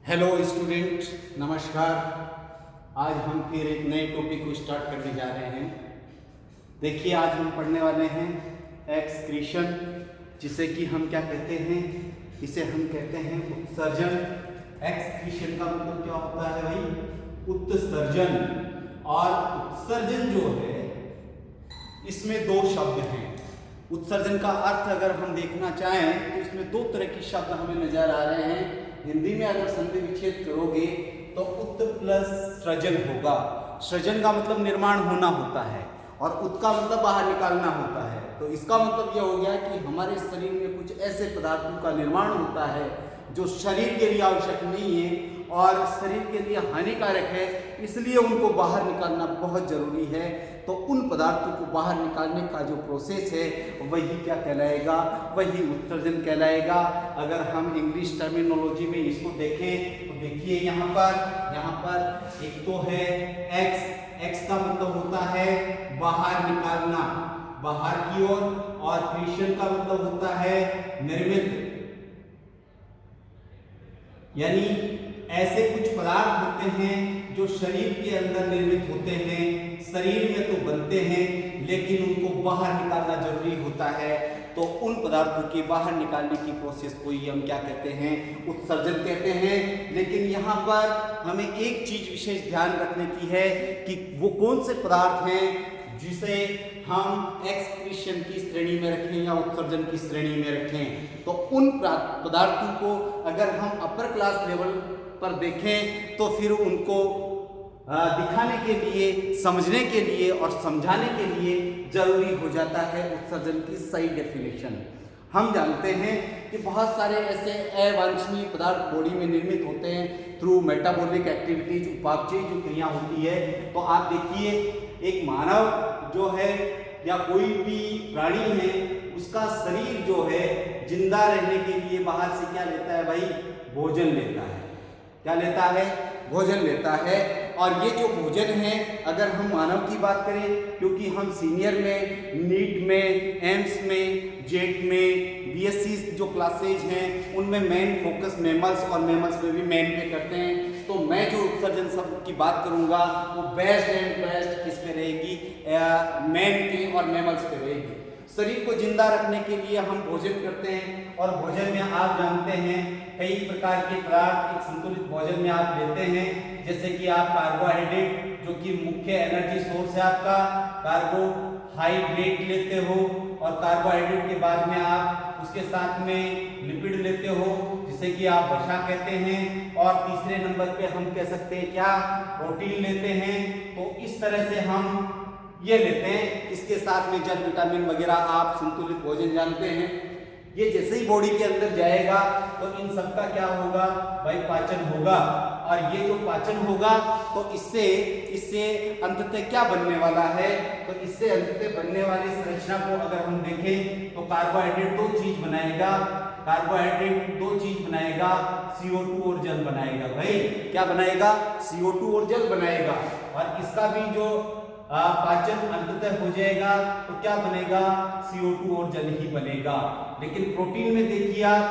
Hello student, नमस्कार। आज हम फिर एक नए टॉपिक को स्टार्ट करने जा रहे हैं। देखिए, आज हम पढ़ने वाले हैं एक्सक्रीशन, जिसे कि हम क्या कहते हैं, इसे हम कहते हैं उत्सर्जन। एक्सक्रीशन का मतलब क्या होता है भाई? उत्सर्जन। और उत्सर्जन जो है, इसमें दो शब्द हैं। उत्सर्जन का अर्थ अगर हम देखना चाहें तो इसमें दो तरह के शब्द हमें नजर आ रहे हैं। हिंदी में अगर संधि विच्छेद करोगे तो उत प्लस सृजन होगा। सृजन का मतलब निर्माण होना होता है और उत का मतलब बाहर निकालना होता है। तो इसका मतलब यह हो गया कि हमारे शरीर में कुछ ऐसे पदार्थों का निर्माण होता है जो शरीर के लिए आवश्यक नहीं है और शरीर के लिए हानिकारक है, इसलिए उनको बाहर निकालना बहुत जरूरी है। तो उन पदार्थों को बाहर निकालने का जो प्रोसेस है वही क्या कहलाएगा? वही उत्सर्जन कहलाएगा। अगर हम इंग्लिश टर्मिनोलॉजी में इसको देखें तो देखिए यहाँ पर एक तो है एक्स का मतलब होता है बाहर निकालना, बाहर की ओर, और क्रीशन का मतलब होता है निर्मित, यानी ऐसे कुछ पदार्थ होते हैं जो शरीर के अंदर निर्मित होते हैं, शरीर में तो बनते हैं लेकिन उनको बाहर निकालना जरूरी होता है। तो उन पदार्थों के बाहर निकालने की प्रोसेस को ही हम क्या कहते हैं? उत्सर्जन कहते हैं। लेकिन यहाँ पर हमें एक चीज विशेष ध्यान रखने की है कि वो कौन से पदार्थ हैं जिसे हम एक्सक्रीशन की श्रेणी में रखें या उत्सर्जन की श्रेणी में रखें। तो उन पदार्थों को अगर हम अपर क्लास लेवल पर देखें तो फिर उनको दिखाने के लिए, समझने के लिए और समझाने के लिए जरूरी हो जाता है उत्सर्जन की सही डेफिनेशन। हम जानते हैं कि बहुत सारे ऐसे अवांछनीय पदार्थ बॉडी में निर्मित होते हैं थ्रू मेटाबॉलिक एक्टिविटीज, उपापचयी जो क्रिया होती है। तो आप देखिए, एक मानव जो है या कोई भी प्राणी है, उसका शरीर जो है जिंदा रहने के लिए बाहर से क्या लेता है भाई? भोजन लेता है। क्या लेता है? भोजन लेता है। और ये जो भोजन है, अगर हम मानव की बात करें, क्योंकि हम सीनियर में, नीट में, एम्स में, जेट में, बीएससी जो क्लासेज हैं उनमें मेन फोकस मैमल्स और मैमल्स में भी मेन पे करते हैं। तो मैं जो उत्सर्जन शब्द की बात करूंगा वो बेस्ट एंड बेस्ट किस पे रहेगी? मैन पे और मैमल्स पे रहेगी। शरीर को जिंदा रखने के लिए हम भोजन करते हैं और भोजन में आप जानते हैं कई प्रकार के पदार्थ एक संतुलित भोजन में आप लेते हैं। जैसे कि आप कार्बोहाइड्रेट, जो कि मुख्य एनर्जी सोर्स है आपका, कार्बोहाइड्रेट लेते हो, और कार्बोहाइड्रेट के बाद में आप उसके साथ में लिपिड लेते हो जिसे कि आप वसा कहते हैं, और तीसरे नंबर पे हम कह सकते हैं क्या? प्रोटीन लेते हैं। तो इस तरह से हम ये लेते हैं। इसके साथ में जल, विटामिन वगैरह आप संतुलित भोजन जानते हैं। ये जैसे ही बॉडी के अंदर जाएगा तो इन सब का क्या होगा भाई? पाचन होगा। और ये जो पाचन होगा तो इससे अंततः क्या बनने वाला है? तो इससे अंततः बनने वाली संरचना को अगर हम देखें तो कार्बोहाइड्रेट दो चीज बनाएगा, CO2 और जल बनाएगा। भाई क्या बनाएगा? CO2 और जल बनाएगा। और इसका भी जो पाचन अंततः हो जाएगा तो क्या बनेगा? CO2 और जल ही बनेगा। लेकिन प्रोटीन में देखिए आप,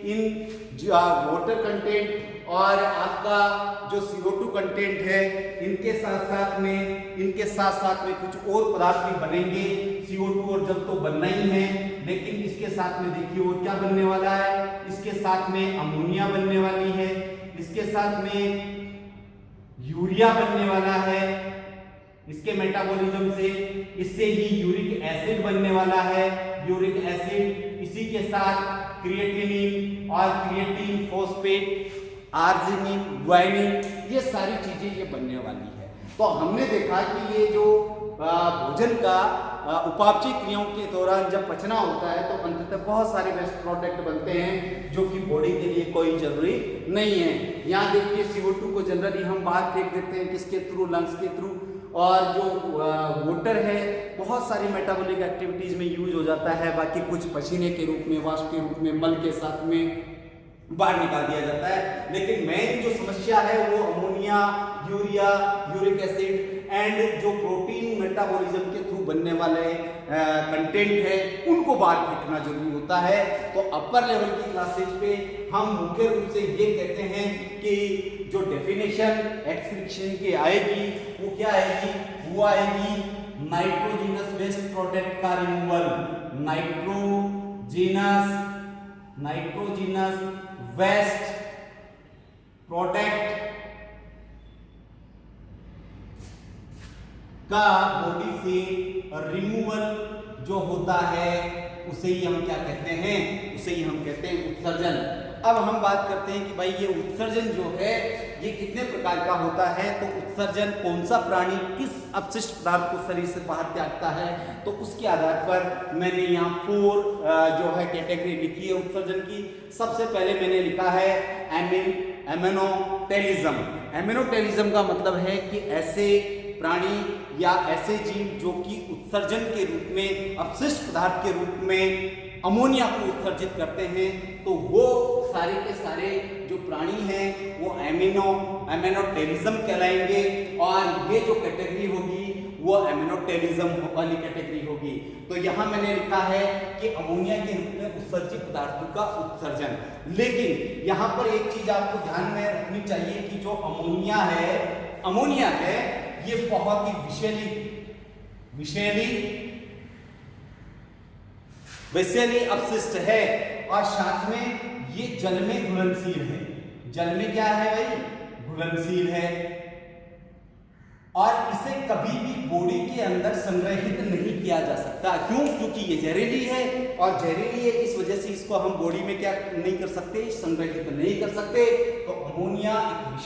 इन जो वाटर कंटेंट और आपका जो CO2 कंटेंट है, इनके साथ साथ में कुछ और पदार्थ भी बनेंगे। CO2 और जल तो बनना ही है, लेकिन इसके साथ में देखिए और क्या बनने वाला है? इसके साथ में अमोनिया बनने वाली है, इसके साथ में यूरिया बनने वाला है। इसके मेटाबॉलिज्म से इससे ही यूरिक एसिड बनने वाला है, यूरिक एसिड। इसी के साथ क्रिएटिनिन और क्रिएटिन फॉस्फेट, आर्जिनिन, ग्वानिन, ये सारी चीजें ये बनने वाली है। तो हमने देखा कि ये जो भोजन का उपापचयी क्रियाओं के दौरान जब पचना होता है तो अंततः बहुत सारे वेस्ट प्रोडक्ट बनते हैं जो कि बॉडी के लिए कोई जरूरी नहीं है। यहाँ देखिए, CO2 को जनरली हम बाहर फेंक देते हैं, किसके थ्रू? लंग्स के थ्रू। और जो वाटर है बहुत सारी मेटाबॉलिक एक्टिविटीज में यूज हो जाता है, बाकी कुछ पसीने के रूप में, वाष्प के रूप में, मल के साथ में बाहर निकाल दिया जाता है। लेकिन मेन जो समस्या है वो ammonia, urea, uric acid, and जो प्रोटीन मेटाबॉलिज्म के थ्रू बनने वाले कंटेंट है उनको बाहर फेंकना जरूरी होता है। तो अपर लेवल की क्लासेज पे हम मुख्य रूप से ये कहते हैं कि जो डेफिनेशन एक्सक्रीशन की आएगी वो क्या आएगी, वो आएगी नाइट्रोजिनस वेस्ट प्रोडक्ट का रिमूवल, नाइट्रोजिनस वेस्ट प्रोडक्ट का बॉडी से रिमूवल जो होता है उसे ही हम क्या कहते हैं, उसे ही हम कहते हैं उत्सर्जन। अब हम बात करते हैं कि भाई ये उत्सर्जन जो है ये कितने प्रकार का होता है। तो उत्सर्जन कौन सा प्राणी किस अपशिष्ट पदार्थ को शरीर से बाहर त्यागता है, तो उसके आधार पर मैंने यहाँ 4 जो है कैटेगरी लिखी है उत्सर्जन की। सबसे पहले मैंने लिखा है एमेनोटेलिज्म। एमेनोटेलिज्म का मतलब है कि ऐसे प्राणी या ऐसे जीव जो कि उत्सर्जन के रूप में अपशिष्ट पदार्थ के रूप में अमोनिया को उत्सर्जित करते हैं, तो वो सारे के सारे जो प्राणी हैं वो एमेनोटेलिज्म कहलाएंगे। और ये जो कैटेगरी होगी वो एमेनोटेलिज्म वाली कैटेगरी होगी। तो यहाँ मैंने लिखा है कि अमोनिया के रूप में उत्सर्जित पदार्थों का उत्सर्जन। लेकिन यहाँ पर एक चीज आपको ध्यान में रखनी चाहिए कि जो अमोनिया है ये बहुत ही विषैली अपशिष्ट है और साथ में ये जल में घुलनशील है। जल में क्या है भाई, घुलनशील है और इसे कभी भी बॉडी के अंदर संग्रहित नहीं किया जा सकता। क्यों? क्योंकि ये जहरीली है और जहरीली है इस वजह से इसको हम बॉडी में क्या नहीं कर सकते, संग्रहित नहीं कर सकते। तो अमोनिया एक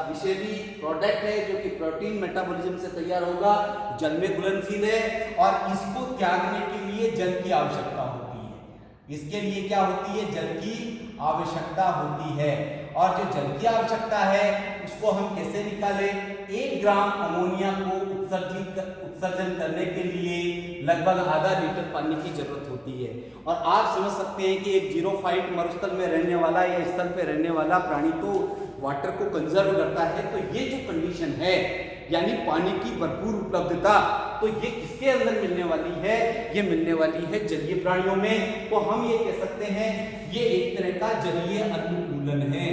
विषैली प्रोडक्ट है जो कि प्रोटीन मेटाबॉलिज्म से तैयार होगा, जल में घुलनशील है और इसको त्यागने के लिए जल की आवश्यकता होती है। इसके लिए क्या होती है, जल की आवश्यकता होती है। और जो जल की आवश्यकता है उसको हम कैसे निकालें, 1 ग्राम अमोनिया को उत्सर्जन करने के लिए लगभग आधा लीटर पानी की जरूरत होती है। और आप समझ सकते हैं कि एक जीरोफाइट मरुस्थल में रहने वाला या स्थल पे रहने वाला प्राणी तो वाटर को कंजर्व करता है। तो ये जो कंडीशन है यानी पानी की भरपूर उपलब्धता, तो ये किसके अंदर मिलने वाली है, ये मिलने वाली है जलीय प्राणियों में। तो हम ये कह सकते हैं ये एक तरह का जलीय अनुकूलन है।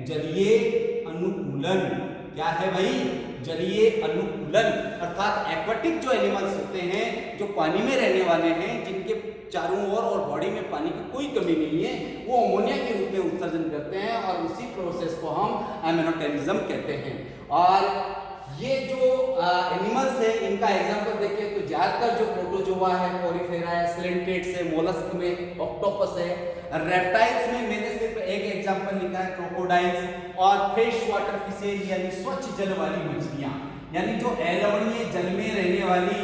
जलीय अनुकूलन क्या है भाई, जलीय अनुकूलन अर्थात एक्वाटिक जो एनिमल्स होते हैं जो पानी में रहने वाले हैं, जिनके चारों ओर और बॉडी में पानी की कोई कमी नहीं है, वो अमोनिया के रूप में उत्सर्जन करते हैं और उसी प्रोसेस को हम एमेनोटेलिज्म कहते हैं। और ये जो एनिमल्स है इनका एग्जांपल देखिए तो ज्यादातर जो प्रोटोजोआ है, पोरिफेरा है, सिलेंट्रेट्स है, मोलस्क में ऑक्टोपस है, रेप्टाइल्स में मैंने सिर्फ एक एग्जांपल लिखा है क्रोकोडाइल्स और फ्रेश वाटर फिशेज यानी स्वच्छ जल वाली मछलियां, यानी जो अलवणीय जल में रहने वाली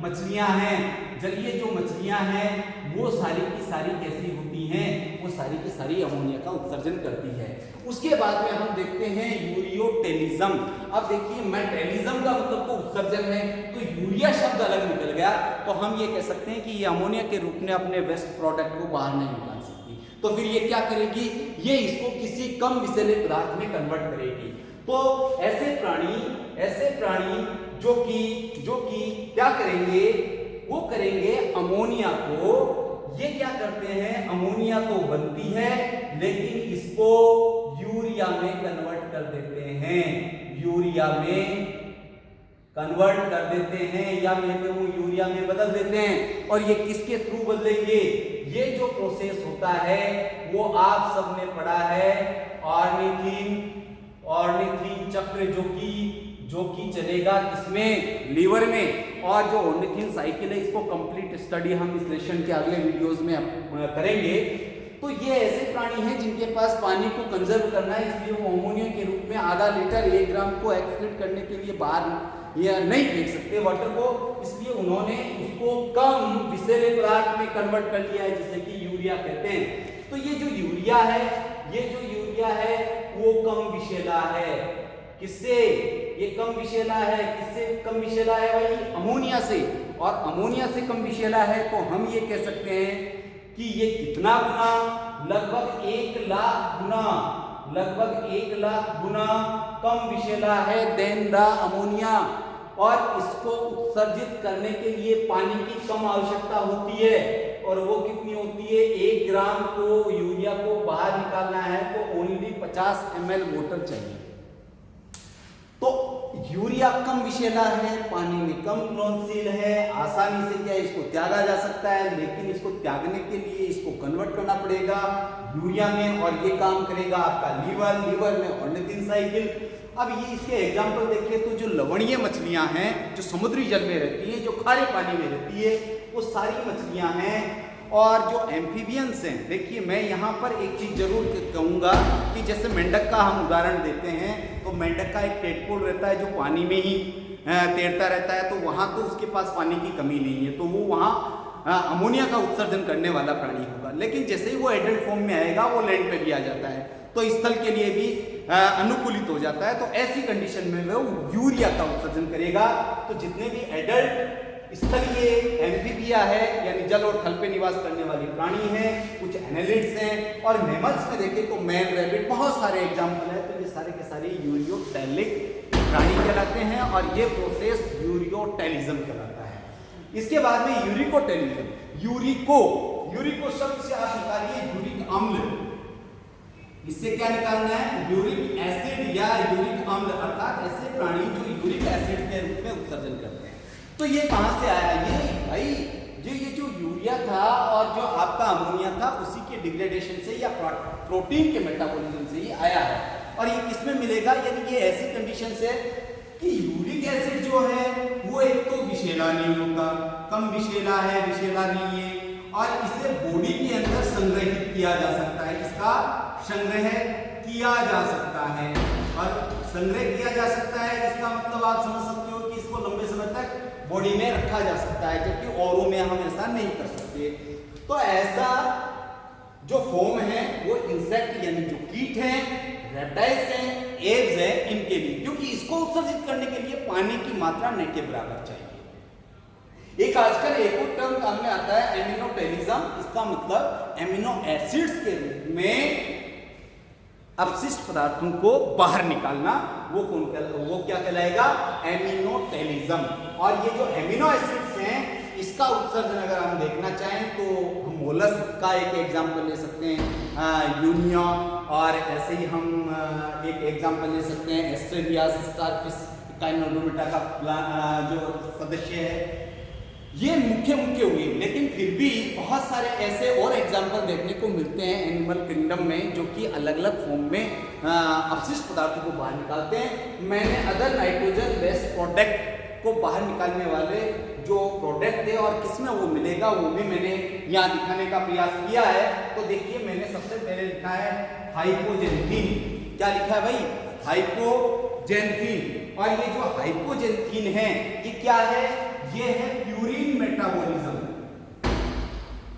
मछलियां हैं, जलीय जो मछलियां हैं वो सारी की सारी कैसी होती हैं, वो सारी की सारी अमोनिया का उत्सर्जन करती है। उसके बाद में हम देखते हैं यूरियोटेलिज्म। अब देखिए मेटेलिज्म का मतलब तो उत्सर्जन है, तो यूरिया शब्द अलग निकल गया, तो हम ये कह सकते हैं कि ये अमोनिया के रूप में अपने वेस्ट प्रोडक्ट को बाहर नहीं निकाल सकती। तो फिर ये क्या करेगी, ये इसको किसी कम विषैले पदार्थ में कन्वर्ट करेगी। तो ऐसे प्राणी जो कि क्या करेंगे, वो करेंगे अमोनिया को, ये क्या करते हैं, अमोनिया तो बनती है लेकिन इसको यूरिया में कन्वर्ट कर देते हैं, यूरिया में कन्वर्ट कर देते हैं या मैं कहूं यूरिया में बदल देते हैं। और ये किसके थ्रू बदलेंगे, ये जो प्रोसेस होता है वो आप सबने पढ़ा है ऑर्निथीन चक्र, जो कि चलेगा किसमें, लीवर में। और जो ऑर्निथीन साइकिल है इसको कंप्लीट स्टडी हम इस लेसन के अगले वीडियोस में करेंगे। तो ये ऐसे प्राणी हैं जिनके पास पानी को कंजर्व करना है, इसलिए वो अमोनिया के रूप में आधा लीटर 1 ग्राम को एक्सक्रीट करने के लिए बाहर या नहीं फेंक सकते वाटर को, इसलिए उन्होंने उसको कम विषैले पदार्थ में कन्वर्ट कर लिया है जिसे कि यूरिया कहते हैं। तो ये जो यूरिया है वो कम विषैला है। किससे ये कम विषैला है, किससे कम विषैला है भाई, अमोनिया से। और अमोनिया से कम विषैला है तो हम ये कह सकते हैं कि ये कितना गुना, लगभग 1 लाख गुना लगभग 1 लाख गुना कम विषैला है देन द अमोनिया, और इसको उत्सर्जित करने के लिए पानी की कम आवश्यकता होती है, और वो कितनी होती है, 1 ग्राम को यूरिया को बाहर निकालना है तो ओनली 50 ml वाटर चाहिए। तो यूरिया कम विषैला है, पानी में कम घुलनशील है, आसानी से क्या इसको त्यागा जा सकता है, लेकिन इसको त्यागने के लिए इसको कन्वर्ट करना पड़ेगा यूरिया में, और ये काम करेगा आपका लीवर में ऑर्निथिन साइकिल। अब ये इसके एग्जाम्पल देखिए तो जो लवणीय मछलियां हैं जो समुद्री जल में रहती है, जो खारे पानी में रहती है, वो सारी मछलियां हैं। और जो एम्फीबियंस हैं, देखिए मैं यहाँ पर एक चीज जरूर कहूँगा कि जैसे मेंढक का हम उदाहरण देते हैं, तो मेंढक का एक टेडपोल रहता है जो पानी में ही तैरता रहता है, तो वहाँ तो उसके पास पानी की कमी नहीं है, तो वो वहाँ अमोनिया का उत्सर्जन करने वाला प्राणी होगा। लेकिन जैसे ही वो एडल्ट फॉर्म में आएगा वो लैंड पे भी आ जाता है, तो स्थल के लिए भी अनुकूलित हो जाता है। तो ऐसी कंडीशन में वो यूरिया का उत्सर्जन करेगा। तो जितने भी एडल्ट स्थलीय एम्फीबिया है, यानी जल और थल पे निवास करने वाली प्राणी हैं, कुछ एनालिड्स हैं, और मैमल्स में देखें तो मैन, रैबिट, बहुत सारे एग्जाम्पल है। तो ये सारे के सारे यूरियोटैलिक प्राणी कहलाते हैं, और ये प्रोसेस यूरियोटैलिज्म कहलाता है। इसके बाद में यूरिकोटैलिज्म, यूरिको शब्द से आप निकालिए यूरिक अम्ल, इससे क्या निकालना है, यूरिक एसिड या यूरिक अम्ल, अर्थात ऐसे प्राणी जो यूरिक एसिड के रूप में उत्सर्जन करते हैं। तो ये कहां से आया, ये भाई ये जो यूरिया था और जो आपका अमोनिया था, उसी के डिग्रेडेशन से या प्रोटीन के मेटाबॉलिज्म से ही आया है। और ये किसमें मिलेगा, यानी ये ऐसी कंडीशन से कि यूरिक एसिड जो है वो एक तो विषैला नहीं होता, कम विषैला है, विषैला नहीं है, और इसे बॉडी के अंदर संग्रहित किया जा सकता है, इसका संग्रह किया जा सकता है। और संग्रह किया जा सकता है, इसका मतलब आप समझ सकते हो कि इसको लंबे समय तक बॉडी में रखा जा सकता है, जबकि औरों में हम ऐसा नहीं कर सकते। तो ऐसा जो फॉर्म है वो इंसेक्ट यानी जो कीट हैं, रेप्टाइल्स हैं, एव्स हैं, इनके लिए, क्योंकि इसको उत्सर्जित करने के लिए पानी की मात्रा न के बराबर चाहिए। एक आजकल एक और टर्म काम में आता है एमिनोटेलिज्म, इसका मतलब एमिनो एसिड्स के रूप में अपशिष्ट पदार्थों को बाहर निकालना, वो क्या कहलाएगा, एमिनोटेलिज्म। और ये जो एमिनो एसिड्स हैं, इसका उत्सर्जन अगर हम देखना चाहें तो हम मोलस्क का एक एग्जांपल ले सकते हैं, यूनिया, और ऐसे ही हम एक एग्जांपल ले सकते हैं एस्ट्रेलियास, स्टारफिश, काइनोडोमिटा का जो सदस्य है। ये मुख्य हुए, लेकिन फिर भी बहुत सारे ऐसे और एग्जाम्पल देखने को मिलते हैं एनिमल किंगडम में, जो कि अलग अलग फॉर्म में अपशिष्ट पदार्थों को बाहर निकालते हैं। मैंने अदर नाइट्रोजन बेस्ड प्रोडक्ट को बाहर निकालने वाले जो प्रोडक्ट है और किसमें वो मिलेगा, वो भी मैंने यहाँ दिखाने का प्रयास किया है। तो देखिए, मैंने सबसे पहले लिखा है हाइपोजेंथीन। क्या लिखा है भाई, हाइपोजेंथीन। और ये जो हाइपोजेंथीन है, ये क्या है, ये है प्यूरिन मेटाबॉलिज्म,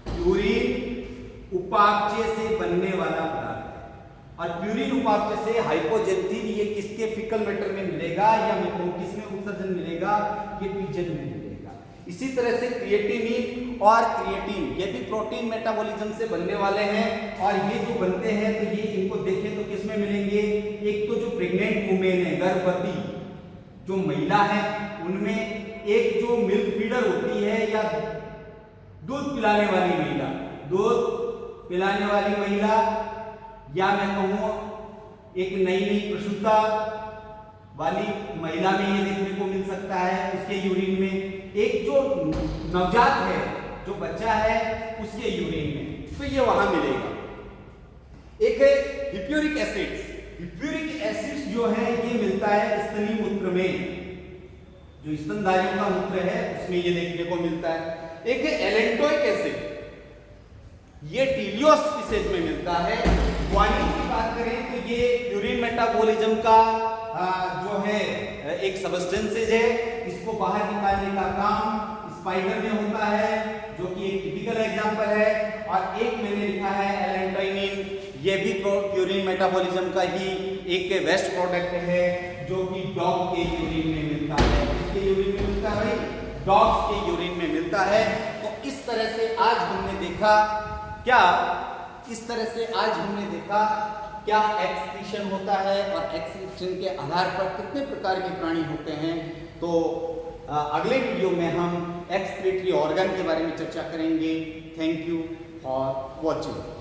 प्यूरिन उपापचय से बनने वाला पदार्थ है। और प्यूरिन उपापचय से हाइपोजेंथीन ये किसके फीकल मैटर में मिलेगा या किसमें उत्सर्जन मिलेगा, ये पीजन में मिलेगा। इसी तरह से क्रिएटिनिन और क्रिएटिन, ये भी प्रोटीन मेटाबॉलिज्म से बनने वाले हैं। और ये जो बनते हैं तो ये इनको देखें तो किसमें मिलेंगे, एक तो जो प्रेग्नेंट वुमेन है, गर्भवती जो महिला है, उनमें एक जो मिल्क फीडर होती है या दूध पिलाने वाली महिला, दूध पिलाने वाली महिला, या मैं कहूँ एक नई प्रसूता वाली महिला में ये देखने को मिल सकता है उसके यूरिन में। एक जो नवजात है, जो बच्चा है, उसके यूरिन में, तो ये वहां मिलेगा। एक है हिप्यूरिक एसिड्स। हिप्यूरिक एसिड्स जो है ये मिलता है स्तनी मूत्र में, जो स्तनधारियों का मूत्र है उसमें ये देखने को मिलता है। एक है एलेंटोइक एसिड, ये टीलियोस स्पीसीज में मिलता है। ग्वानिन की बात करें तो ये यूरिन मेटाबॉलिज्म का जो है एक सब्सटेंसेज है, इसको बाहर निकालने का काम स्पाइडर में होता है, जो कि एक टिपिकल एग्जांपल है। और एक मैंने लिखा है एलेंटाइनिन, ये भी यूरिन मेटाबॉलिज्म का ही एक वेस्ट प्रोडक्ट है, जो कि डॉग के यूरिन में मिलता है। किसके यूरिन में मिलता है भाई, डॉग्स के यूरिन में मिलता है। तो इस तरह से आज हमने देखा, क्या इस तरह से आज हमने देखा क्या एक्सक्रीशन होता है और एक्सक्रीशन के आधार पर कितने प्रकार के प्राणी होते हैं। तो अगले वीडियो में हम एक्सक्रीटरी ऑर्गन के बारे में चर्चा करेंगे। Thank you for watching.